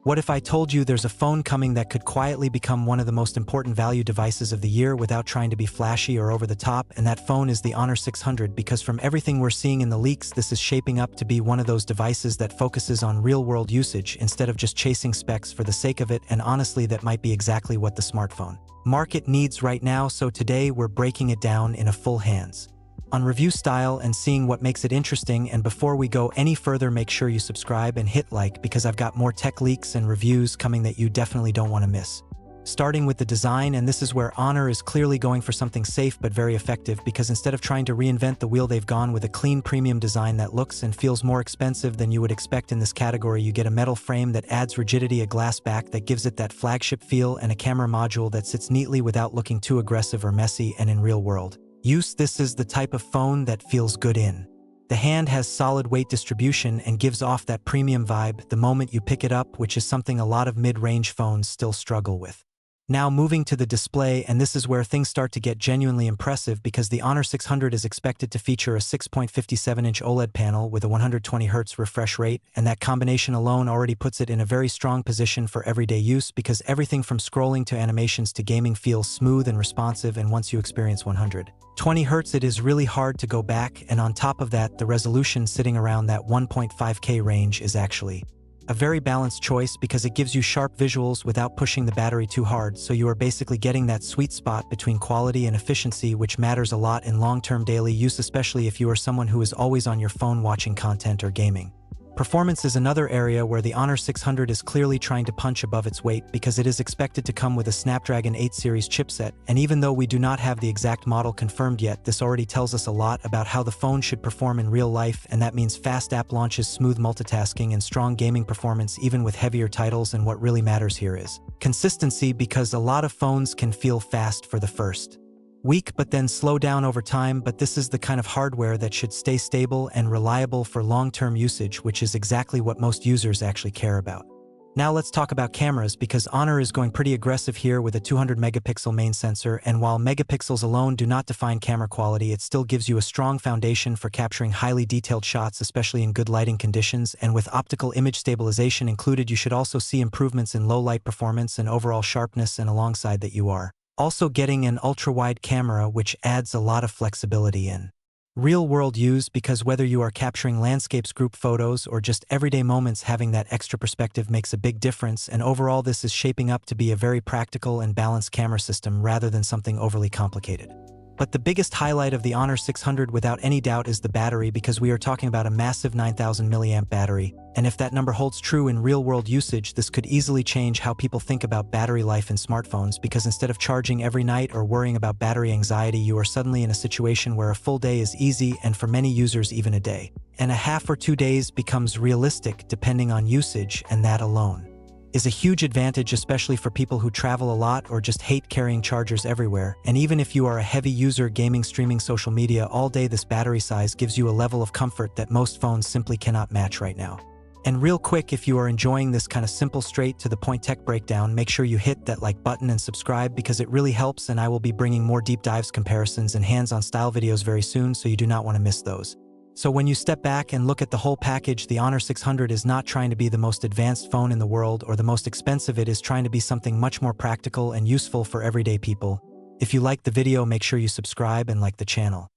What if I told you there's a phone coming that could quietly become one of the most important value devices of the year without trying to be flashy or over the top, and that phone is the Honor 600, because from everything we're seeing in the leaks, this is shaping up to be one of those devices that focuses on real-world usage instead of just chasing specs for the sake of it, and honestly, that might be exactly what the smartphone market needs right now, so today we're breaking it down in a full hands on review style and seeing what makes it interesting. And before we go any further, make sure you subscribe and hit like, because I've got more tech leaks and reviews coming that you definitely don't want to miss. Starting with the design, and this is where Honor is clearly going for something safe but very effective, because instead of trying to reinvent the wheel, they've gone with a clean premium design that looks and feels more expensive than you would expect in this category. You get a metal frame that adds rigidity, a glass back that gives it that flagship feel, and a camera module that sits neatly without looking too aggressive or messy. And in real world use, this is the type of phone that feels good in the hand, has solid weight distribution, and gives off that premium vibe the moment you pick it up, which is something a lot of mid-range phones still struggle with. Now moving to the display, and this is where things start to get genuinely impressive, because the Honor 600 is expected to feature a 6.57-inch OLED panel with a 120Hz refresh rate, and that combination alone already puts it in a very strong position for everyday use, because everything from scrolling to animations to gaming feels smooth and responsive, and once you experience 120Hz, it is really hard to go back. And on top of that, the resolution sitting around that 1.5K range is actually a very balanced choice, because it gives you sharp visuals without pushing the battery too hard, so you are basically getting that sweet spot between quality and efficiency, which matters a lot in long-term daily use, especially if you are someone who is always on your phone watching content or gaming. Performance is another area where the Honor 600 is clearly trying to punch above its weight, because it is expected to come with a Snapdragon 8 series chipset, and even though we do not have the exact model confirmed yet, this already tells us a lot about how the phone should perform in real life, and that means fast app launches, smooth multitasking, and strong gaming performance even with heavier titles. And what really matters here is consistency, because a lot of phones can feel fast for the first week but then slow down over time, but this is the kind of hardware that should stay stable and reliable for long-term usage, which is exactly what most users actually care about. Now let's talk about cameras, because Honor is going pretty aggressive here with a 200-megapixel main sensor, and while megapixels alone do not define camera quality, it still gives you a strong foundation for capturing highly detailed shots, especially in good lighting conditions. And with optical image stabilization included, you should also see improvements in low light performance and overall sharpness, and alongside that you are also getting an ultra-wide camera, which adds a lot of flexibility in real-world use, because whether you are capturing landscapes, group photos, or just everyday moments, having that extra perspective makes a big difference. And overall, this is shaping up to be a very practical and balanced camera system rather than something overly complicated. But the biggest highlight of the Honor 600 without any doubt is the battery, because we are talking about a massive 9,000 milliamp battery, and if that number holds true in real-world usage, this could easily change how people think about battery life in smartphones, because instead of charging every night or worrying about battery anxiety, you are suddenly in a situation where a full day is easy, and for many users even a day and a half or 2 days becomes realistic depending on usage, and that alone is a huge advantage, especially for people who travel a lot or just hate carrying chargers everywhere. And even if you are a heavy user, gaming, streaming, social media all day, this battery size gives you a level of comfort that most phones simply cannot match right now. And real quick, if you are enjoying this kind of simple, straight to the point tech breakdown, make sure you hit that like button and subscribe, because it really helps, and I will be bringing more deep dives, comparisons, and hands-on style videos very soon, so you do not want to miss those. So when you step back and look at the whole package, the Honor 600 is not trying to be the most advanced phone in the world or the most expensive. It is trying to be something much more practical and useful for everyday people. If you liked the video, make sure you subscribe and like the channel.